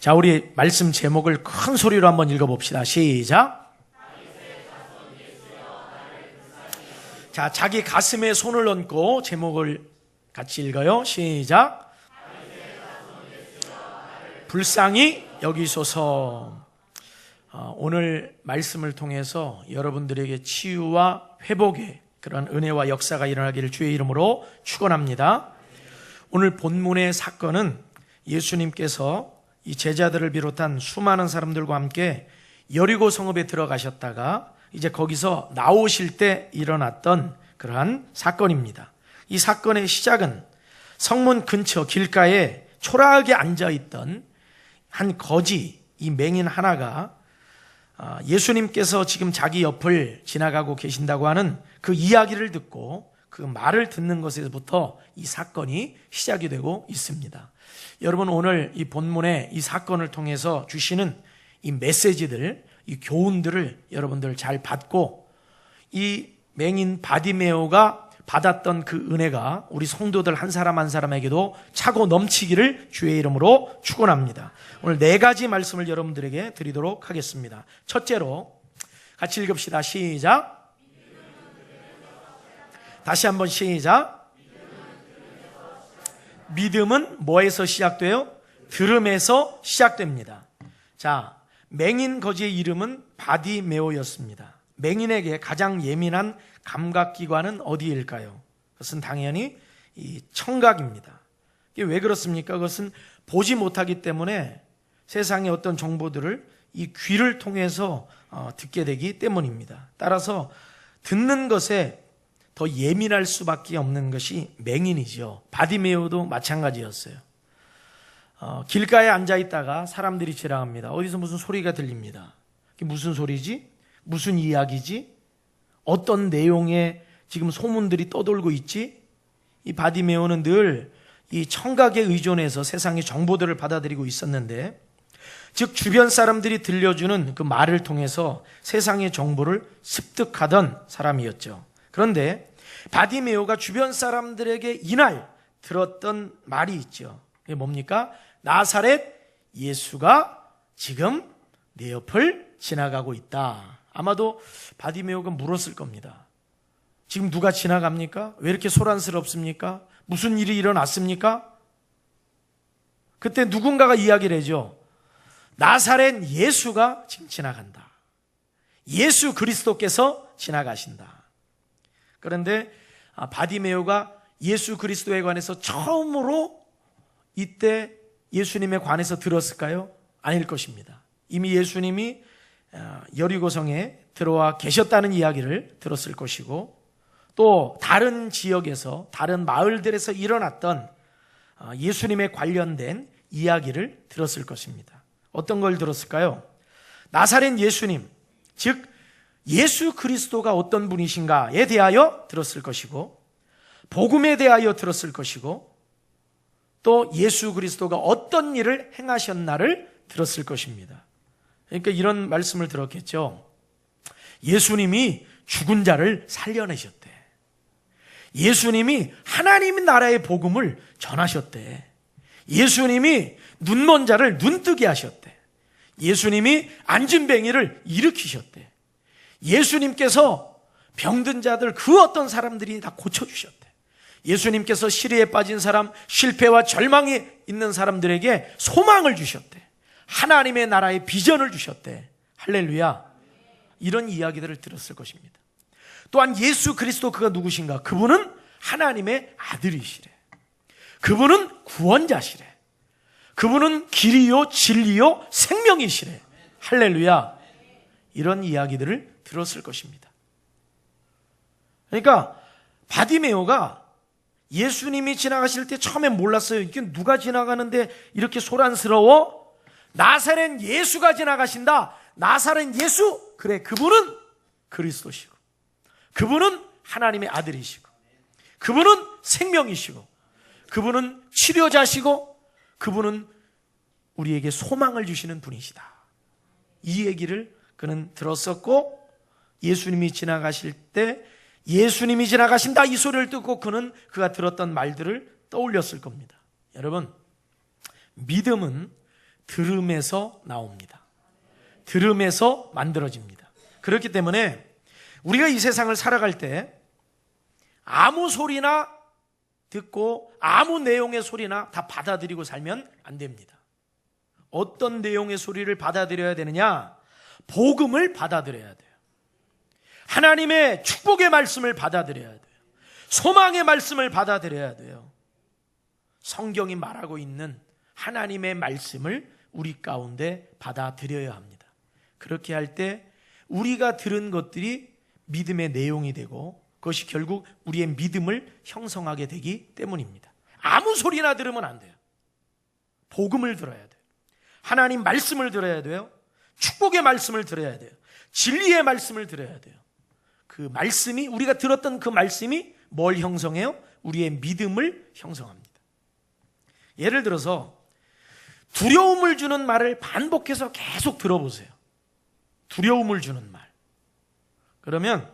자, 우리 말씀 제목을 큰 소리로 한번 읽어봅시다. 시작. 자, 자기 가슴에 손을 얹고 제목을 같이 읽어요. 시작. 불쌍히 여기소서. 오늘 말씀을 통해서 여러분들에게 치유와 회복의 그런 은혜와 역사가 일어나기를 주의 이름으로 축원합니다. 오늘 본문의 사건은 예수님께서 이 제자들을 비롯한 수많은 사람들과 함께 여리고 성읍에 들어가셨다가 이제 거기서 나오실 때 일어났던 그러한 사건입니다. 이 사건의 시작은 성문 근처 길가에 초라하게 앉아있던 한 거지, 이 맹인 하나가 예수님께서 지금 자기 옆을 지나가고 계신다고 하는 그 이야기를 듣고 그 말을 듣는 것에서부터 이 사건이 시작이 되고 있습니다. 여러분, 오늘 이 본문의 이 사건을 통해서 주시는 이 메시지들, 이 교훈들을 여러분들 잘 받고 이 맹인 바디메오가 받았던 그 은혜가 우리 성도들 한 사람 한 사람에게도 차고 넘치기를 주의 이름으로 축원합니다. 오늘 4가지 말씀을 여러분들에게 드리도록 하겠습니다. 첫째로 같이 읽읍시다. 시작. 다시 한번 시작. 믿음은 뭐에서 시작돼요? 들음에서 시작됩니다. 자, 맹인 거지의 이름은 바디메오였습니다. 맹인에게 가장 예민한 감각기관은 어디일까요? 그것은 당연히 이 청각입니다. 이게 왜 그렇습니까? 그것은 보지 못하기 때문에 세상의 어떤 정보들을 이 귀를 통해서 듣게 되기 때문입니다. 따라서 듣는 것에 더 예민할 수밖에 없는 것이 맹인이죠. 바디메오도 마찬가지였어요. 길가에 앉아있다가 사람들이 지나갑니다. 어디서 무슨 소리가 들립니다. 이게 무슨 소리지? 무슨 이야기지? 어떤 내용의 지금 소문들이 떠돌고 있지? 이 바디메오는 늘 이 청각에 의존해서 세상의 정보들을 받아들이고 있었는데, 즉 주변 사람들이 들려주는 그 말을 통해서 세상의 정보를 습득하던 사람이었죠. 그런데 바디메오가 주변 사람들에게 이날 들었던 말이 있죠. 그게 뭡니까? 나사렛 예수가 지금 내 옆을 지나가고 있다. 아마도 바디메오가 물었을 겁니다. 지금 누가 지나갑니까? 왜 이렇게 소란스럽습니까? 무슨 일이 일어났습니까? 그때 누군가가 이야기를 해죠. 나사렛 예수가 지금 지나간다. 예수 그리스도께서 지나가신다. 그런데 바디메오가 예수 그리스도에 관해서 처음으로 이때 예수님에 관해서 들었을까요? 아닐 것입니다. 이미 예수님이 여리고성에 들어와 계셨다는 이야기를 들었을 것이고, 또 다른 지역에서 다른 마을들에서 일어났던 예수님에 관련된 이야기를 들었을 것입니다. 어떤 걸 들었을까요? 나사렛 예수님, 즉 예수 그리스도가 어떤 분이신가에 대하여 들었을 것이고, 복음에 대하여 들었을 것이고, 또 예수 그리스도가 어떤 일을 행하셨나를 들었을 것입니다. 그러니까 이런 말씀을 들었겠죠. 예수님이 죽은 자를 살려내셨대. 예수님이 하나님 나라의 복음을 전하셨대. 예수님이 눈먼 자를 눈뜨게 하셨대. 예수님이 앉은뱅이를 일으키셨대. 예수님께서 병든 자들 그 어떤 사람들이 다 고쳐주셨대. 예수님께서 시리에 빠진 사람, 실패와 절망이 있는 사람들에게 소망을 주셨대. 하나님의 나라의 비전을 주셨대. 할렐루야. 이런 이야기들을 들었을 것입니다. 또한 예수 그리스도 그가 누구신가? 그분은 하나님의 아들이시래. 그분은 구원자시래. 그분은 길이요 진리요 생명이시래. 할렐루야. 이런 이야기들을 들었을 것입니다. 그러니까 바디메오가 예수님이 지나가실 때 처음에 몰랐어요. 이게 누가 지나가는데 이렇게 소란스러워? 나사렛 예수가 지나가신다. 나사렛 예수, 그래, 그분은 그리스도시고, 그분은 하나님의 아들이시고, 그분은 생명이시고, 그분은 치료자시고, 그분은 우리에게 소망을 주시는 분이시다. 이 얘기를 그는 들었었고, 예수님이 지나가실 때 예수님이 지나가신다 이 소리를 듣고 그는 그가 들었던 말들을 떠올렸을 겁니다. 여러분, 믿음은 들음에서 나옵니다. 들음에서 만들어집니다. 그렇기 때문에 우리가 이 세상을 살아갈 때 아무 소리나 듣고 아무 내용의 소리나 다 받아들이고 살면 안 됩니다. 어떤 내용의 소리를 받아들여야 되느냐? 복음을 받아들여야 돼요. 하나님의 축복의 말씀을 받아들여야 돼요. 소망의 말씀을 받아들여야 돼요. 성경이 말하고 있는 하나님의 말씀을 우리 가운데 받아들여야 합니다. 그렇게 할 때 우리가 들은 것들이 믿음의 내용이 되고 그것이 결국 우리의 믿음을 형성하게 되기 때문입니다. 아무 소리나 들으면 안 돼요. 복음을 들어야 돼요. 하나님 말씀을 들어야 돼요. 축복의 말씀을 들어야 돼요. 진리의 말씀을 들어야 돼요. 그 말씀이, 우리가 들었던 그 말씀이 뭘 형성해요? 우리의 믿음을 형성합니다. 예를 들어서 두려움을 주는 말을 반복해서 계속 들어보세요. 두려움을 주는 말. 그러면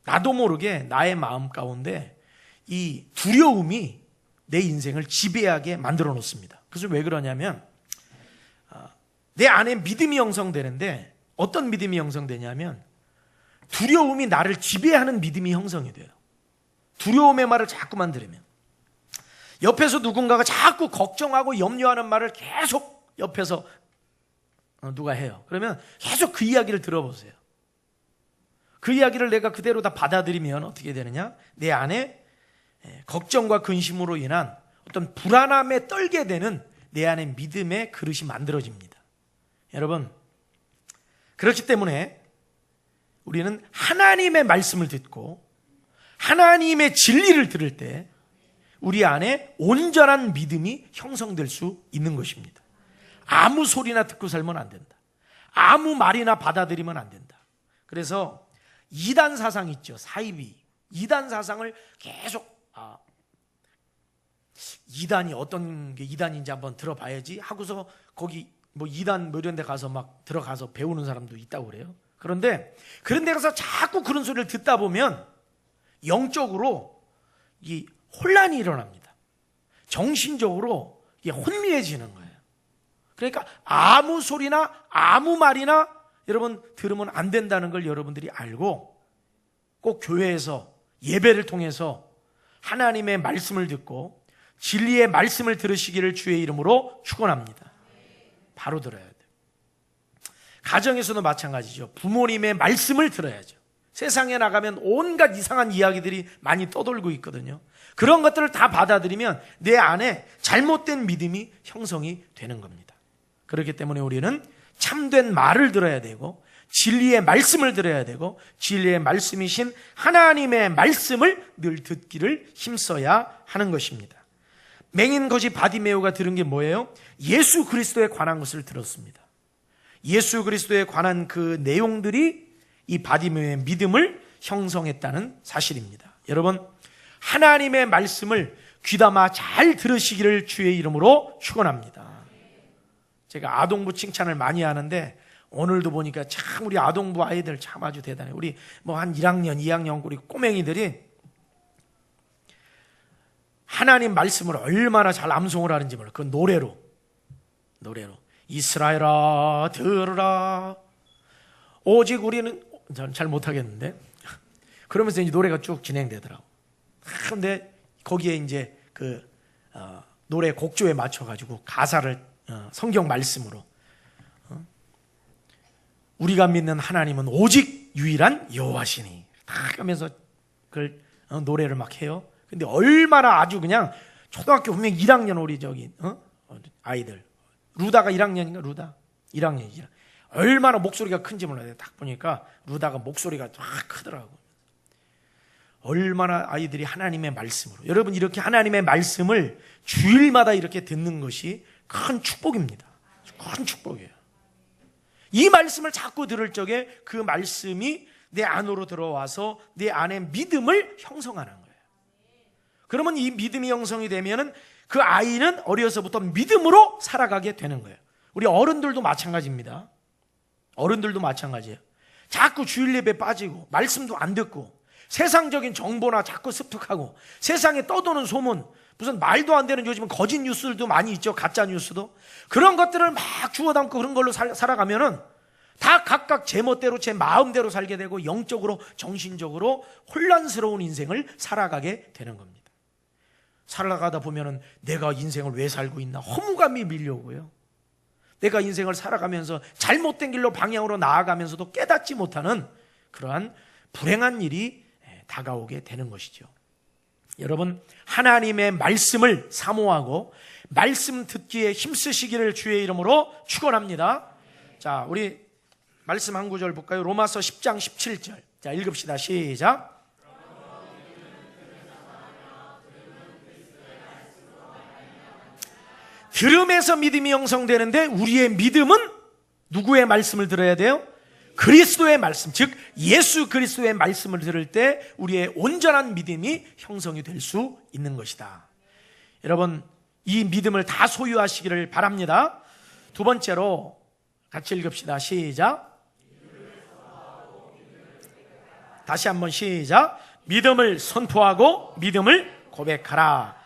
나도 모르게 나의 마음 가운데 이 두려움이 내 인생을 지배하게 만들어 놓습니다. 그래서 왜 그러냐면 내 안에 믿음이 형성되는데 어떤 믿음이 형성되냐면 두려움이 나를 지배하는 믿음이 형성이 돼요. 두려움의 말을 자꾸만 들으면 옆에서 누군가가 자꾸 걱정하고 염려하는 말을 계속 옆에서 누가 해요. 그러면 계속 그 이야기를 들어보세요. 그 이야기를 내가 그대로 다 받아들이면 어떻게 되느냐? 내 안에 걱정과 근심으로 인한 어떤 불안함에 떨게 되는 내 안에 믿음의 그릇이 만들어집니다. 여러분, 그렇기 때문에 우리는 하나님의 말씀을 듣고 하나님의 진리를 들을 때 우리 안에 온전한 믿음이 형성될 수 있는 것입니다. 아무 소리나 듣고 살면 안 된다. 아무 말이나 받아들이면 안 된다. 그래서 이단 사상 있죠. 사이비. 이단 사상을 계속 이단이 어떤 게 이단인지 한번 들어봐야지 하고서 거기 뭐 이단 뭐 이런 데 가서 막 들어가서 배우는 사람도 있다고 그래요. 그런데 그런 데 가서 자꾸 그런 소리를 듣다 보면 영적으로 이 혼란이 일어납니다. 정신적으로 이게 혼미해지는 거예요. 그러니까 아무 소리나 아무 말이나 여러분 들으면 안 된다는 걸 여러분들이 알고 꼭 교회에서 예배를 통해서 하나님의 말씀을 듣고 진리의 말씀을 들으시기를 주의 이름으로 축원합니다. 바로 들어야 돼요. 가정에서도 마찬가지죠. 부모님의 말씀을 들어야죠. 세상에 나가면 온갖 이상한 이야기들이 많이 떠돌고 있거든요. 그런 것들을 다 받아들이면 내 안에 잘못된 믿음이 형성이 되는 겁니다. 그렇기 때문에 우리는 참된 말을 들어야 되고 진리의 말씀을 들어야 되고 진리의 말씀이신 하나님의 말씀을 늘 듣기를 힘써야 하는 것입니다. 맹인 거지 바디메오가 들은 게 뭐예요? 예수 그리스도에 관한 것을 들었습니다. 예수 그리스도에 관한 그 내용들이 이 바디메오의 믿음을 형성했다는 사실입니다. 여러분, 하나님의 말씀을 귀담아 잘 들으시기를 주의 이름으로 축원합니다. 제가 아동부 칭찬을 많이 하는데 오늘도 보니까 참 우리 아동부 아이들 참 아주 대단해. 우리 뭐 한 1학년, 2학년 우리 꼬맹이들이 하나님 말씀을 얼마나 잘 암송을 하는지 몰라요. 그 노래로 이스라엘아 들으라 오직 우리는 저는 잘 못하겠는데 그러면서 이제 노래가 쭉 진행되더라고. 근데 거기에 이제 그 노래 곡조에 맞춰가지고 가사를 성경 말씀으로 우리가 믿는 하나님은 오직 유일한 여호와시니 딱 하면서 그걸 노래를 막 해요. 근데 얼마나 아주 그냥 초등학교 분명 1학년 우리 저기 아이들 루다가 1학년인가 루다 1학년이지. 얼마나 목소리가 큰지 몰라요. 딱 보니까 루다가 목소리가 확 크더라고. 얼마나 아이들이 하나님의 말씀으로 여러분 이렇게 하나님의 말씀을 주일마다 이렇게 듣는 것이 큰 축복입니다. 큰 축복이에요. 이 말씀을 자꾸 들을 적에 그 말씀이 내 안으로 들어와서 내 안에 믿음을 형성하는 거예요. 그러면 이 믿음이 형성이 되면은 그 아이는 어려서부터 믿음으로 살아가게 되는 거예요. 우리 어른들도 마찬가지입니다. 어른들도 마찬가지예요. 자꾸 주일 예배 빠지고 말씀도 안 듣고 세상적인 정보나 자꾸 습득하고 세상에 떠도는 소문 무슨 말도 안 되는 요즘은 거짓 뉴스들도 많이 있죠. 가짜 뉴스도. 그런 것들을 막 주워 담고 그런 걸로 살아가면은 다 각각 제멋대로 제 마음대로 살게 되고 영적으로 정신적으로 혼란스러운 인생을 살아가게 되는 겁니다. 살아가다 보면은 내가 인생을 왜 살고 있나 허무감이 밀려오고요. 내가 인생을 살아가면서 잘못된 길로 방향으로 나아가면서도 깨닫지 못하는 그러한 불행한 일이 다가오게 되는 것이죠. 여러분, 하나님의 말씀을 사모하고 말씀 듣기에 힘쓰시기를 주의 이름으로 축원합니다. 자, 우리 말씀 한 구절 볼까요? 로마서 10장 17절. 자, 읽읍시다. 시작. 들음에서 믿음이 형성되는데 우리의 믿음은 누구의 말씀을 들어야 돼요? 그리스도의 말씀, 즉 예수 그리스도의 말씀을 들을 때 우리의 온전한 믿음이 형성이 될 수 있는 것이다. 여러분, 이 믿음을 다 소유하시기를 바랍니다. 두 번째로 같이 읽읍시다. 시작. 다시 한번 시작. 믿음을 선포하고 믿음을 고백하라.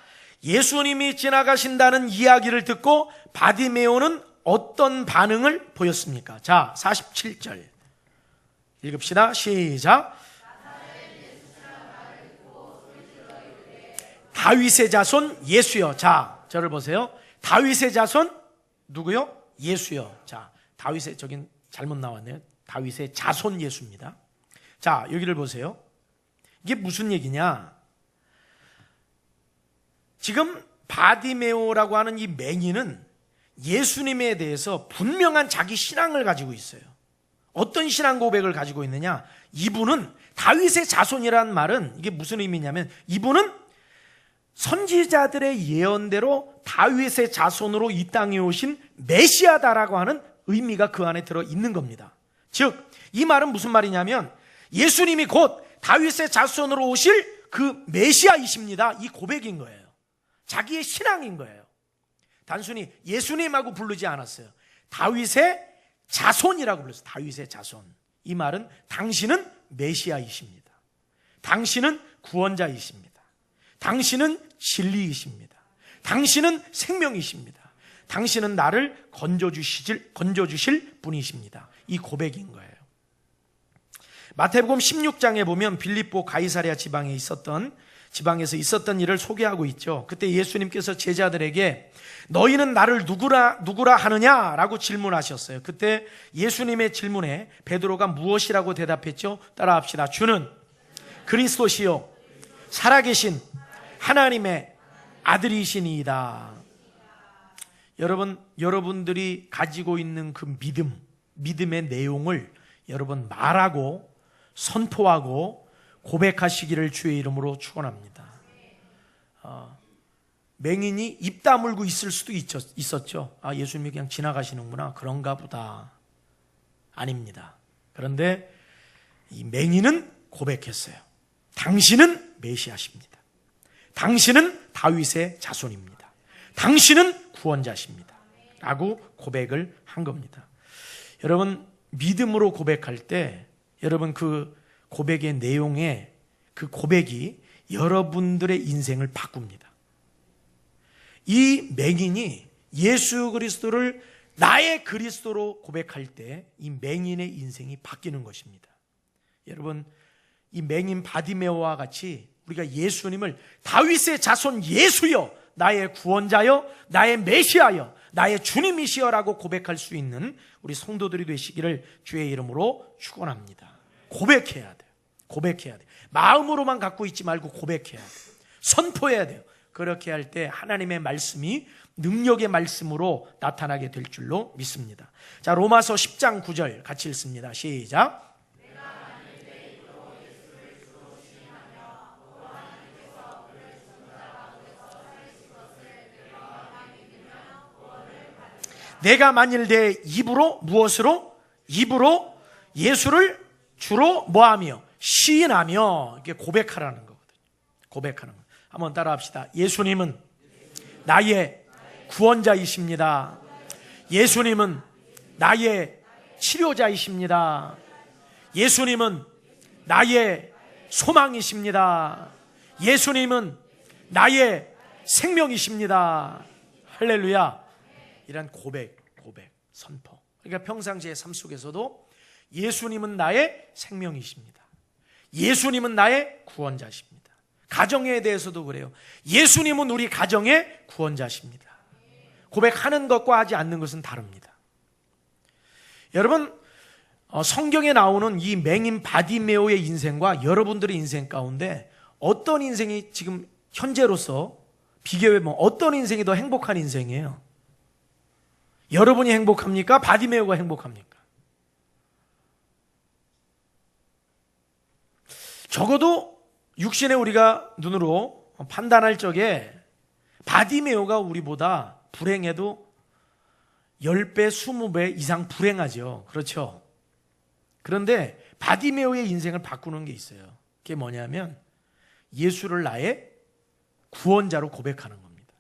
예수님이 지나가신다는 이야기를 듣고 바디메오는 어떤 반응을 보였습니까? 자, 47절 읽읍시다. 시작. 다윗의 자손 예수여. 자, 저를 보세요. 다윗의 자손 누구요? 예수여. 자, 다윗의, 저긴 잘못 나왔네요. 다윗의 자손 예수입니다. 자, 여기를 보세요. 이게 무슨 얘기냐? 지금 바디메오라고 하는 이 맹인은 예수님에 대해서 분명한 자기 신앙을 가지고 있어요. 어떤 신앙 고백을 가지고 있느냐? 이분은 다윗의 자손이라는 말은 이게 무슨 의미냐면 이분은 선지자들의 예언대로 다윗의 자손으로 이 땅에 오신 메시아다라고 하는 의미가 그 안에 들어 있는 겁니다. 즉, 이 말은 무슨 말이냐면 예수님이 곧 다윗의 자손으로 오실 그 메시아이십니다. 이 고백인 거예요. 자기의 신앙인 거예요. 단순히 예수님하고 부르지 않았어요. 다윗의 자손이라고 불렀어요. 다윗의 자손. 이 말은 당신은 메시아이십니다. 당신은 구원자이십니다. 당신은 진리이십니다. 당신은 생명이십니다. 당신은 나를 건져주실 분이십니다. 이 고백인 거예요. 마태복음 16장에 보면 빌립보 가이사랴 지방에서 있었던 일을 소개하고 있죠. 그때 예수님께서 제자들에게 너희는 나를 누구라 하느냐라고 질문하셨어요. 그때 예수님의 질문에 베드로가 무엇이라고 대답했죠? 따라합시다. 주는 그리스도시요 살아계신 하나님의 아들이시니이다. 여러분들이 가지고 있는 그 믿음의 내용을 여러분 말하고 선포하고 고백하시기를 주의 이름으로 축원합니다. 맹인이 입 다물고 있을 수도 있었죠. 아, 예수님이 그냥 지나가시는구나, 그런가 보다. 아닙니다. 그런데 이 맹인은 고백했어요. 당신은 메시아십니다. 당신은 다윗의 자손입니다. 당신은 구원자십니다. 라고 고백을 한 겁니다. 여러분, 믿음으로 고백할 때 여러분 그 고백의 내용에 그 고백이 여러분들의 인생을 바꿉니다. 이 맹인이 예수 그리스도를 나의 그리스도로 고백할 때 이 맹인의 인생이 바뀌는 것입니다. 여러분, 이 맹인 바디메오와 같이 우리가 예수님을 다윗의 자손 예수여, 나의 구원자여, 나의 메시아여, 나의 주님이시여라고 고백할 수 있는 우리 성도들이 되시기를 주의 이름으로 축원합니다. 고백해야 돼요. 고백해야 돼요. 마음으로만 갖고 있지 말고 고백해야 돼요. 선포해야 돼요. 그렇게 할 때 하나님의 말씀이 능력의 말씀으로 나타나게 될 줄로 믿습니다. 자, 로마서 10장 9절 같이 읽습니다. 시작. 내가 만일 내 입으로 무엇으로? 입으로 예수를 주로 뭐하며? 시인하며 이렇게 고백하라는 거거든요. 고백하는 거. 한번 따라합시다. 예수님은 나의 구원자이십니다. 예수님은 나의 치료자이십니다. 예수님은 나의 소망이십니다. 예수님은 나의 생명이십니다. 할렐루야. 이런 고백, 선포. 그러니까 평상시의 삶 속에서도 예수님은 나의 생명이십니다. 예수님은 나의 구원자십니다. 가정에 대해서도 그래요. 예수님은 우리 가정의 구원자십니다. 고백하는 것과 하지 않는 것은 다릅니다. 여러분, 성경에 나오는 이 맹인 바디메오의 인생과 여러분들의 인생 가운데 어떤 인생이 지금 현재로서 비교해보면 어떤 인생이 더 행복한 인생이에요? 여러분이 행복합니까? 바디메오가 행복합니까? 적어도 육신의 우리가 눈으로 판단할 적에 바디메오가 우리보다 불행해도 10배, 20배 이상 불행하죠. 그렇죠? 그런데 바디메오의 인생을 바꾸는 게 있어요. 그게 뭐냐면 예수를 나의 구원자로 고백하는 겁니다.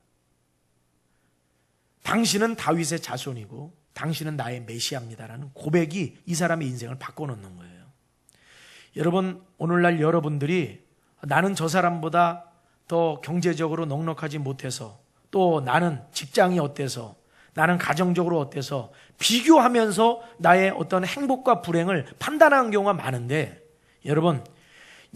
당신은 다윗의 자손이고 당신은 나의 메시아입니다라는 고백이 이 사람의 인생을 바꿔놓는 거예요. 여러분, 오늘날 여러분들이 나는 저 사람보다 더 경제적으로 넉넉하지 못해서, 또 나는 직장이 어때서, 나는 가정적으로 어때서 비교하면서 나의 어떤 행복과 불행을 판단하는 경우가 많은데, 여러분,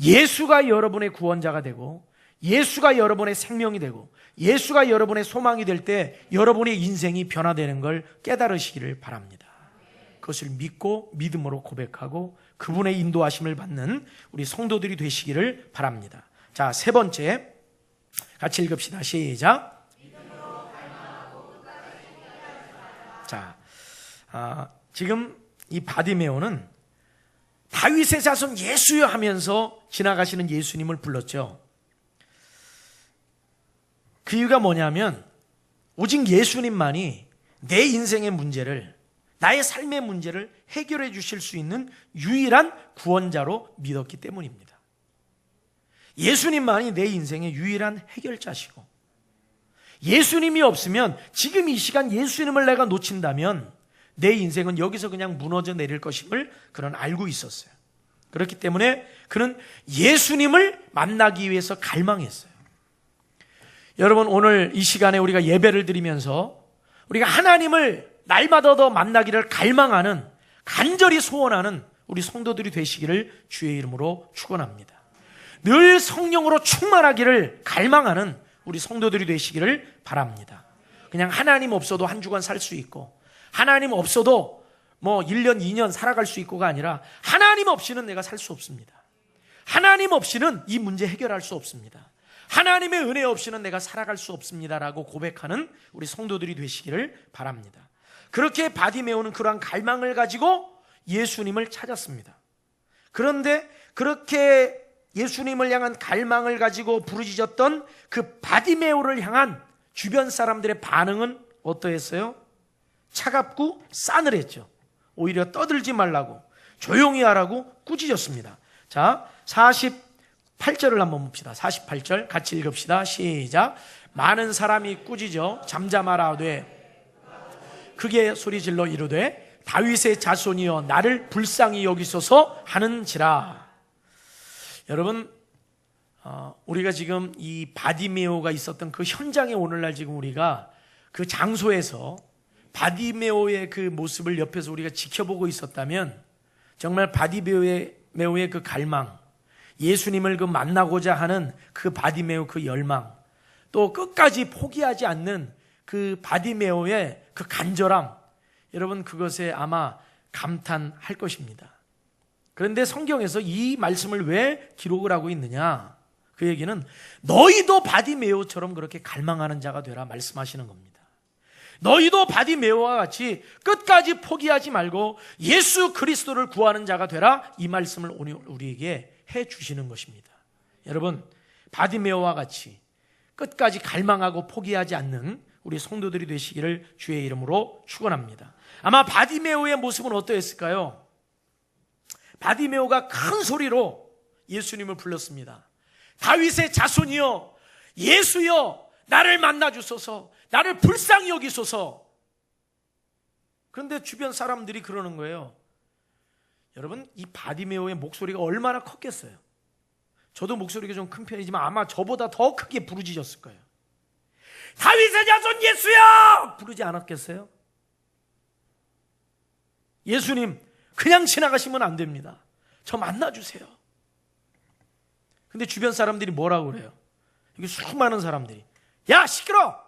예수가 여러분의 구원자가 되고 예수가 여러분의 생명이 되고 예수가 여러분의 소망이 될 때 여러분의 인생이 변화되는 걸 깨달으시기를 바랍니다. 그것을 믿고 믿음으로 고백하고 그분의 인도하심을 받는 우리 성도들이 되시기를 바랍니다. 자, 세 번째 같이 읽읍시다. 시작. 자, 지금 이 바디메오는 다윗의 자손 예수여 하면서 지나가시는 예수님을 불렀죠. 그 이유가 뭐냐면 오직 예수님만이 내 인생의 문제를, 나의 삶의 문제를 해결해 주실 수 있는 유일한 구원자로 믿었기 때문입니다. 예수님만이 내 인생의 유일한 해결자시고, 예수님이 없으면 지금 이 시간 예수님을 내가 놓친다면 내 인생은 여기서 그냥 무너져 내릴 것임을 그는 알고 있었어요. 그렇기 때문에 그는 예수님을 만나기 위해서 갈망했어요. 여러분, 오늘 이 시간에 우리가 예배를 드리면서 우리가 하나님을 날마다 더 만나기를 갈망하는, 간절히 소원하는 우리 성도들이 되시기를 주의 이름으로 축원합니다. 늘 성령으로 충만하기를 갈망하는 우리 성도들이 되시기를 바랍니다. 그냥 하나님 없어도 한 주간 살 수 있고, 하나님 없어도 뭐 1년, 2년 살아갈 수 있고가 아니라 하나님 없이는 내가 살 수 없습니다. 하나님 없이는 이 문제 해결할 수 없습니다. 하나님의 은혜 없이는 내가 살아갈 수 없습니다라고 고백하는 우리 성도들이 되시기를 바랍니다. 그렇게 바디메오는 그러한 갈망을 가지고 예수님을 찾았습니다. 그런데 그렇게 예수님을 향한 갈망을 가지고 부르짖었던 그 바디메오를 향한 주변 사람들의 반응은 어떠했어요? 차갑고 싸늘했죠. 오히려 떠들지 말라고, 조용히 하라고 꾸짖었습니다. 자, 48절을 한번 봅시다. 48절 같이 읽읍시다. 시작. 많은 사람이 꾸짖어 잠잠하라되 크게 소리질러 이르되 다윗의 자손이여 나를 불쌍히 여기소서 하는지라. 여러분, 우리가 지금 이 바디메오가 있었던 그 현장에 오늘날 지금 우리가 그 장소에서 바디메오의 그 모습을 옆에서 우리가 지켜보고 있었다면 정말 바디메오의 그 갈망, 예수님을 그 만나고자 하는 그 바디메오 그 열망, 또 끝까지 포기하지 않는 그 바디메오의 그 간절함, 여러분 그것에 아마 감탄할 것입니다. 그런데 성경에서 이 말씀을 왜 기록을 하고 있느냐? 그 얘기는 너희도 바디메오처럼 그렇게 갈망하는 자가 되라 말씀하시는 겁니다. 너희도 바디메오와 같이 끝까지 포기하지 말고 예수 그리스도를 구하는 자가 되라, 이 말씀을 오늘 우리에게 해 주시는 것입니다. 여러분, 바디메오와 같이 끝까지 갈망하고 포기하지 않는 우리 성도들이 되시기를 주의 이름으로 축원합니다. 아마 바디메오의 모습은 어떠했을까요? 바디메오가 큰 소리로 예수님을 불렀습니다. 다윗의 자손이여, 예수여, 나를 만나 주소서, 나를 불쌍히 여기소서. 그런데 주변 사람들이 그러는 거예요. 여러분, 이 바디메오의 목소리가 얼마나 컸겠어요? 저도 목소리가 좀 큰 편이지만 아마 저보다 더 크게 부르짖었을 거예요. 다윗의 자손 예수야! 부르지 않았겠어요? 예수님 그냥 지나가시면 안 됩니다. 저 만나주세요. 근데 주변 사람들이 뭐라고 그래요? 이게 수많은 사람들이, 야 시끄러!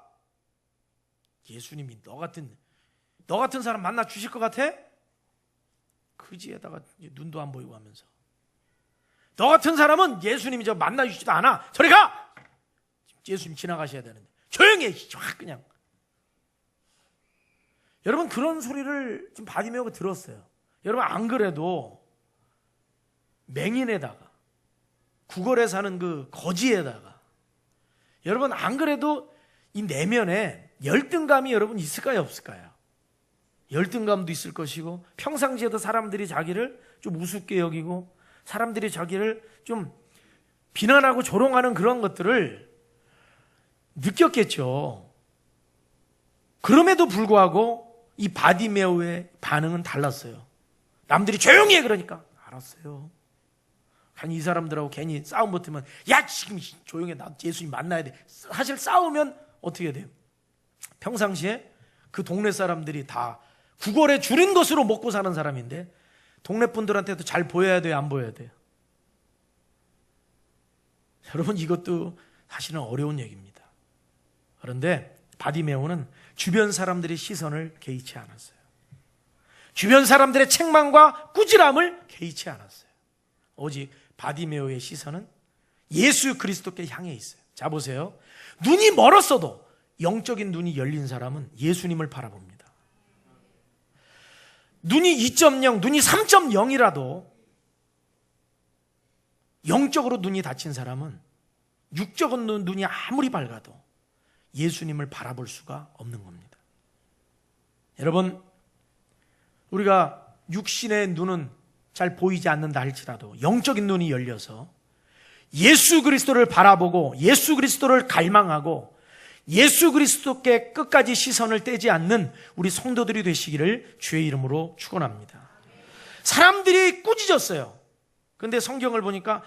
예수님이 너 같은 사람 만나 주실 것 같아? 그지에다가 눈도 안 보이고 하면서, 너 같은 사람은 예수님이 저 만나 주지도 않아. 저리 가! 예수님 지나가셔야 되는데 조용히 해. 확 그냥. 여러분 그런 소리를 좀 바디메오가 들었어요. 여러분 안 그래도 맹인에다가 구걸에 사는 그 거지에다가, 여러분 안 그래도 이 내면에 열등감이 여러분 있을까요 없을까요? 열등감도 있을 것이고, 평상시에도 사람들이 자기를 좀 우습게 여기고 사람들이 자기를 좀 비난하고 조롱하는 그런 것들을 느꼈겠죠. 그럼에도 불구하고 이 바디메오의 반응은 달랐어요. 남들이 조용히 해 그러니까 알았어요. 아니 이 사람들하고 괜히 싸움 붙으면, 야 지금 조용히 해, 나 예수님 만나야 돼. 사실 싸우면 어떻게 돼요? 평상시에 그 동네 사람들이 다 구걸에 줄인 것으로 먹고 사는 사람인데 동네 분들한테도 잘 보여야 돼요, 안 보여야 돼요? 여러분 이것도 사실은 어려운 얘기입니다. 그런데 바디메오는 주변 사람들의 시선을 개의치 않았어요. 주변 사람들의 책망과 꾸지람을 개의치 않았어요. 오직 바디메오의 시선은 예수 그리스도께 향해 있어요. 자 보세요. 눈이 멀었어도 영적인 눈이 열린 사람은 예수님을 바라봅니다. 눈이 2.0, 눈이 3.0이라도 영적으로 눈이 닫힌 사람은 육적인 눈이 아무리 밝아도 예수님을 바라볼 수가 없는 겁니다. 여러분, 우리가 육신의 눈은 잘 보이지 않는다 할지라도 영적인 눈이 열려서 예수 그리스도를 바라보고 예수 그리스도를 갈망하고 예수 그리스도께 끝까지 시선을 떼지 않는 우리 성도들이 되시기를 주의 이름으로 축원합니다. 사람들이 꾸짖었어요. 그런데 성경을 보니까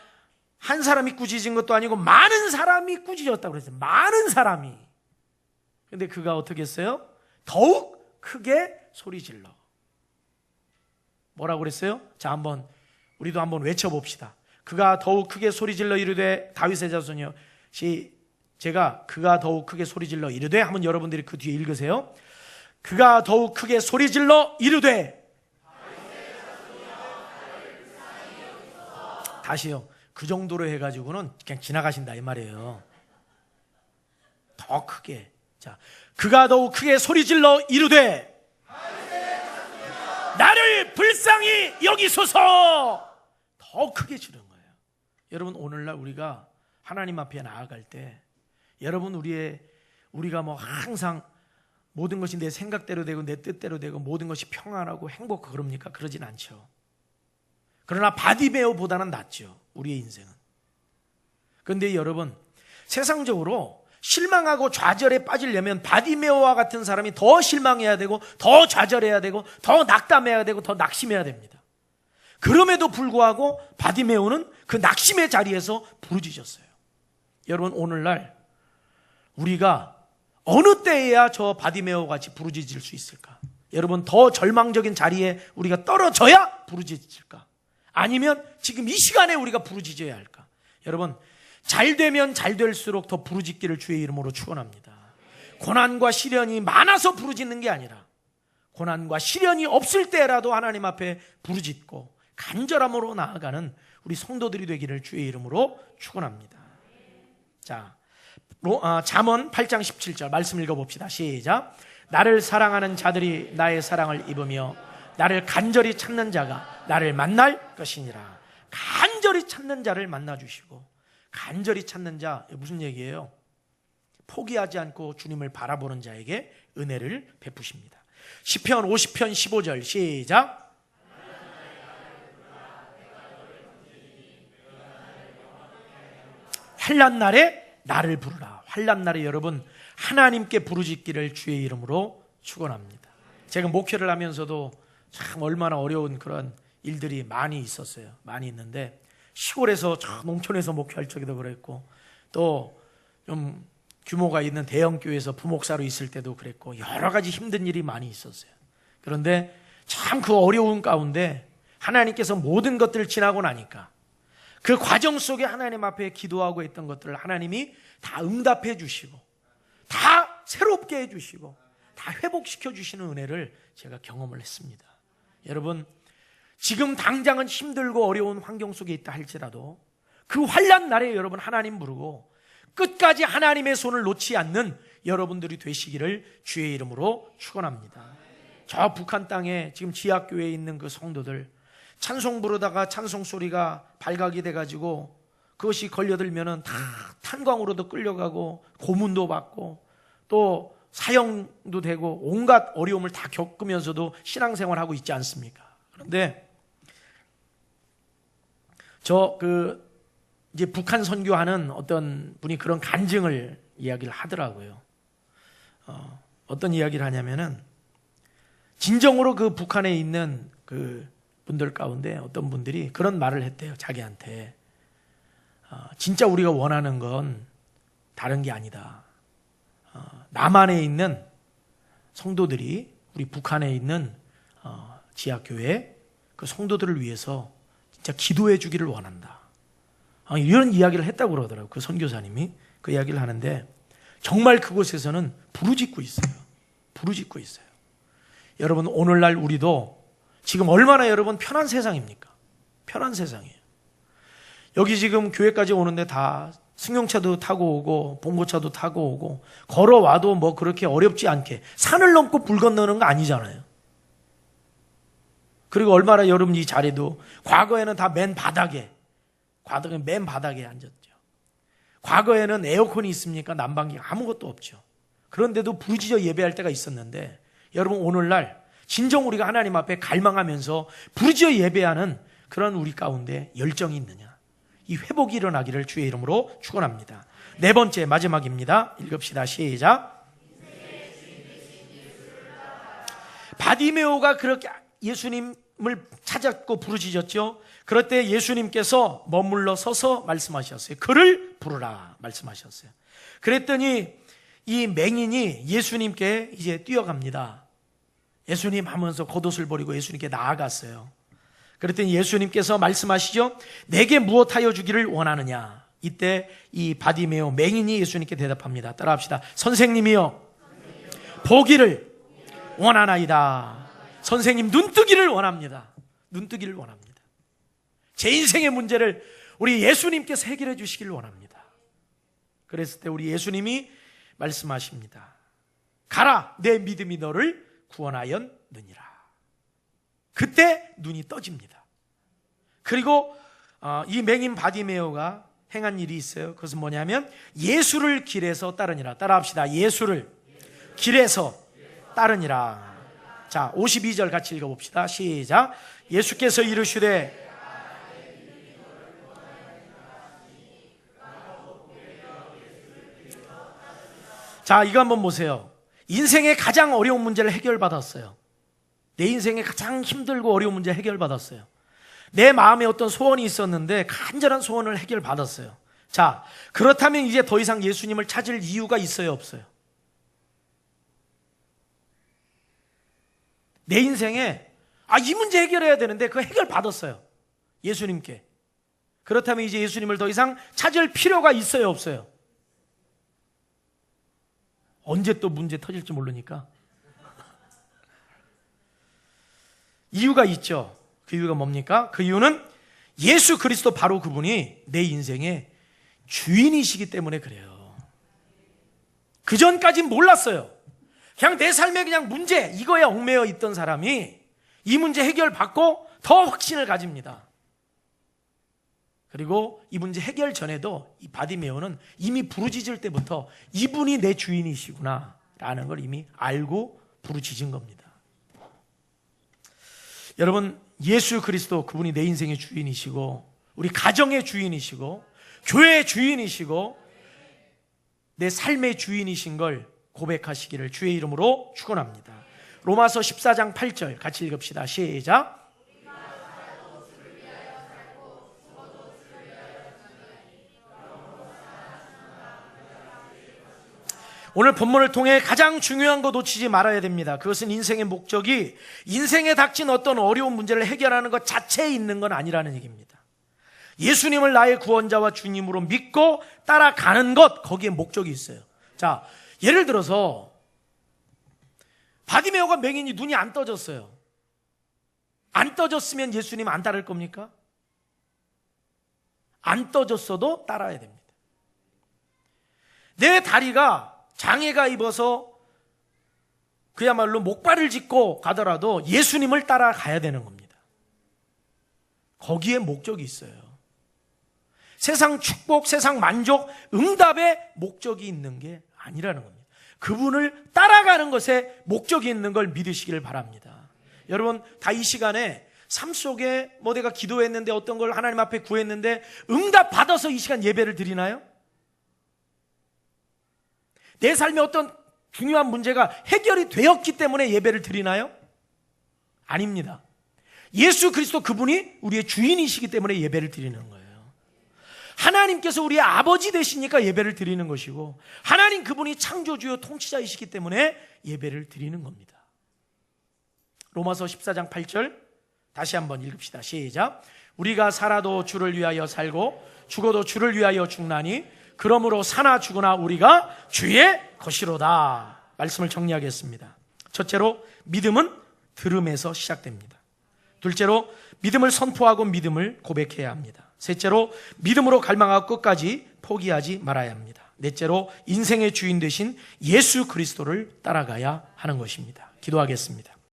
한 사람이 꾸짖은 것도 아니고 많은 사람이 꾸짖었다고 그랬어요. 많은 사람이. 근데 그가 어떻게 했어요? 더욱 크게 소리질러. 뭐라고 그랬어요? 자, 우리도 한번 외쳐봅시다. 그가 더욱 크게 소리질러 이르되 다윗의 자손이여. 그가 더욱 크게 소리질러 이르되 하면 여러분들이 그 뒤에 읽으세요. 그가 더욱 크게 소리질러 이르되. 다시요. 그 정도로 해가지고는 그냥 지나가신다 이 말이에요. 더 크게. 자, 그가 더욱 크게 소리질러 이르되 나를 불쌍히 여기소서. 더 크게 지른 거예요. 여러분 오늘날 우리가 하나님 앞에 나아갈 때, 여러분 우리가 뭐 항상 모든 것이 내 생각대로 되고 내 뜻대로 되고 모든 것이 평안하고 행복하고 그럽니까? 그러진 않죠. 그러나 바디메오보다는 낫죠, 우리의 인생은. 그런데 여러분, 세상적으로 실망하고 좌절에 빠지려면 바디메오와 같은 사람이 더 실망해야 되고 더 좌절해야 되고 더 낙담해야 되고 더 낙심해야 됩니다. 그럼에도 불구하고 바디메오는 그 낙심의 자리에서 부르짖었어요. 여러분 오늘날 우리가 어느 때에야 저 바디메오 같이 부르짖을 수 있을까? 여러분 더 절망적인 자리에 우리가 떨어져야 부르짖을까? 아니면 지금 이 시간에 우리가 부르짖어야 할까? 여러분 잘 되면 잘 될수록 더 부르짖기를 주의 이름으로 축원합니다. 고난과 시련이 많아서 부르짖는 게 아니라 고난과 시련이 없을 때라도 하나님 앞에 부르짖고 간절함으로 나아가는 우리 성도들이 되기를 주의 이름으로 축원합니다. 자, 잠언 8장 17절 말씀 읽어봅시다. 시작. 나를 사랑하는 자들이 나의 사랑을 입으며 나를 간절히 찾는 자가 나를 만날 것이니라. 간절히 찾는 자를 만나주시고, 간절히 찾는 자 무슨 얘기예요? 포기하지 않고 주님을 바라보는 자에게 은혜를 베푸십니다. 시편 50편 15절 시작. 환난 날에 나를 부르라. 환난 날에 여러분 하나님께 부르짖기를 주의 이름으로 축원합니다. 제가 목회를 하면서도 참 얼마나 어려운 그런 일들이 많이 있었어요. 많이 있는데 시골에서 저 농촌에서 목회할 적에도 그랬고 또 좀 규모가 있는 대형교회에서 부목사로 있을 때도 그랬고 여러 가지 힘든 일이 많이 있었어요. 그런데 참 그 어려운 가운데 하나님께서 모든 것들을 지나고 나니까 그 과정 속에 하나님 앞에 기도하고 했던 것들을 하나님이 다 응답해 주시고 다 새롭게 해 주시고 다 회복시켜 주시는 은혜를 제가 경험을 했습니다. 여러분, 지금 당장은 힘들고 어려운 환경 속에 있다 할지라도 그 환난 날에 여러분 하나님 부르고 끝까지 하나님의 손을 놓지 않는 여러분들이 되시기를 주의 이름으로 축원합니다. 저 북한 땅에 지금 지하교회에 있는 그 성도들 찬송 부르다가 찬송 소리가 발각이 돼가지고 그것이 걸려들면은 다 탄광으로도 끌려가고 고문도 받고 또 사형도 되고 온갖 어려움을 다 겪으면서도 신앙생활하고 있지 않습니까? 그런데 이제 북한 선교하는 어떤 분이 그런 간증을 이야기를 하더라고요. 어떤 이야기를 하냐면은 진정으로 그 북한에 있는 그 분들 가운데 어떤 분들이 그런 말을 했대요. 자기한테 진짜 우리가 원하는 건 다른 게 아니다. 남한에 있는 성도들이 우리 북한에 있는 지하교회 그 성도들을 위해서 진짜 기도해 주기를 원한다. 이런 이야기를 했다고 그러더라고요. 그 선교사님이 그 이야기를 하는데 정말 그곳에서는 부르짖고 있어요. 부르짖고 있어요. 여러분, 오늘날 우리도 지금 얼마나 여러분 편한 세상입니까? 편한 세상이에요. 여기 지금 교회까지 오는데 다 승용차도 타고 오고 봉고차도 타고 오고 걸어와도 뭐 그렇게 어렵지 않게 산을 넘고 물 건너는 거 아니잖아요. 그리고 얼마나 여러분 이 자리도 과거에는 다 맨 바닥에 앉았죠. 과거에는 에어컨이 있습니까? 난방기가 아무것도 없죠. 그런데도 부르짖어 예배할 때가 있었는데 여러분, 오늘날 진정 우리가 하나님 앞에 갈망하면서 부르짖어 예배하는 그런 우리 가운데 열정이 있느냐, 이 회복이 일어나기를 주의 이름으로 축원합니다. 네 번째 마지막입니다. 읽읍시다. 시작. 바디메오가 그렇게 예수님을 찾았고 부르짖었죠. 그럴 때 예수님께서 머물러 서서 말씀하셨어요. 그를 부르라 말씀하셨어요. 그랬더니 이 맹인이 예수님께 이제 뛰어갑니다. 예수님 하면서 겉옷을 버리고 예수님께 나아갔어요. 그랬더니 예수님께서 말씀하시죠. 내게 무엇하여 주기를 원하느냐. 이때 이 바디메오 맹인이 예수님께 대답합니다. 따라합시다. 선생님이여, 보기를 원하나이다. 선생님, 눈뜨기를 원합니다. 눈뜨기를 원합니다. 제 인생의 문제를 우리 예수님께서 해결해 주시기를 원합니다. 그랬을 때 우리 예수님이 말씀하십니다. 가라, 내 믿음이 너를 구원하였느니라. 그때 눈이 떠집니다. 그리고 이 맹인 바디메오가 행한 일이 있어요. 그것은 뭐냐면 예수를 길에서 따르니라. 따라합시다. 예수를 길에서 따르니라. 자, 52절 같이 읽어봅시다. 시작. 예수께서 이르시되 자, 이거 한번 보세요. 인생의 가장 어려운 문제를 해결받았어요. 내 인생의 가장 힘들고 어려운 문제 해결받았어요. 내 마음에 어떤 소원이 있었는데 간절한 소원을 해결받았어요. 자, 그렇다면 이제 더 이상 예수님을 찾을 이유가 있어요, 없어요? 내 인생에 이 문제 해결해야 되는데 그거 해결받았어요. 예수님께. 그렇다면 이제 예수님을 더 이상 찾을 필요가 있어요, 없어요? 언제 또 문제 터질지 모르니까. 이유가 있죠. 그 이유가 뭡니까? 그 이유는 예수 그리스도 바로 그분이 내 인생의 주인이시기 때문에 그래요. 그 전까진 몰랐어요. 그냥 내 삶에 그냥 문제 이거에 얽매여 있던 사람이 이 문제 해결받고 더 확신을 가집니다. 그리고 이 문제 해결 전에도 이 바디메오는 이미 부르짖을 때부터 이분이 내 주인이시구나 라는 걸 이미 알고 부르짖은 겁니다. 여러분, 예수 그리스도 그분이 내 인생의 주인이시고 우리 가정의 주인이시고 교회의 주인이시고 내 삶의 주인이신 걸 고백하시기를 주의 이름으로 축원합니다. 로마서 14장 8절 같이 읽읍시다. 시작. 오늘 본문을 통해 가장 중요한 거 놓치지 말아야 됩니다. 그것은 인생의 목적이 인생에 닥친 어떤 어려운 문제를 해결하는 것 자체에 있는 건 아니라는 얘기입니다. 예수님을 나의 구원자와 주님으로 믿고 따라가는 것, 거기에 목적이 있어요. 자, 예를 들어서 바디메오가 맹인이 눈이 안 떠졌어요. 안 떠졌으면 예수님 안 따를 겁니까? 안 떠졌어도 따라야 됩니다. 내 다리가 장애가 입어서 그야말로 목발을 짚고 가더라도 예수님을 따라가야 되는 겁니다. 거기에 목적이 있어요. 세상 축복, 세상 만족, 응답에 목적이 있는 게 아니라는 겁니다. 그분을 따라가는 것에 목적이 있는 걸 믿으시길 바랍니다. 여러분, 다 이 시간에 삶 속에 내가 기도했는데 어떤 걸 하나님 앞에 구했는데 응답 받아서 이 시간 예배를 드리나요? 내 삶에 어떤 중요한 문제가 해결이 되었기 때문에 예배를 드리나요? 아닙니다. 예수 그리스도 그분이 우리의 주인이시기 때문에 예배를 드리는 거예요. 하나님께서 우리의 아버지 되시니까 예배를 드리는 것이고, 하나님 그분이 창조주요 통치자이시기 때문에 예배를 드리는 겁니다. 로마서 14장 8절 다시 한번 읽읍시다. 시작. 우리가 살아도 주를 위하여 살고 죽어도 주를 위하여 죽나니 그러므로 사나 죽으나 우리가 주의 것이로다. 말씀을 정리하겠습니다. 첫째로, 믿음은 들음에서 시작됩니다. 둘째로, 믿음을 선포하고 믿음을 고백해야 합니다. 셋째로, 믿음으로 갈망하고 끝까지 포기하지 말아야 합니다. 넷째로, 인생의 주인 되신 예수 그리스도를 따라가야 하는 것입니다. 기도하겠습니다.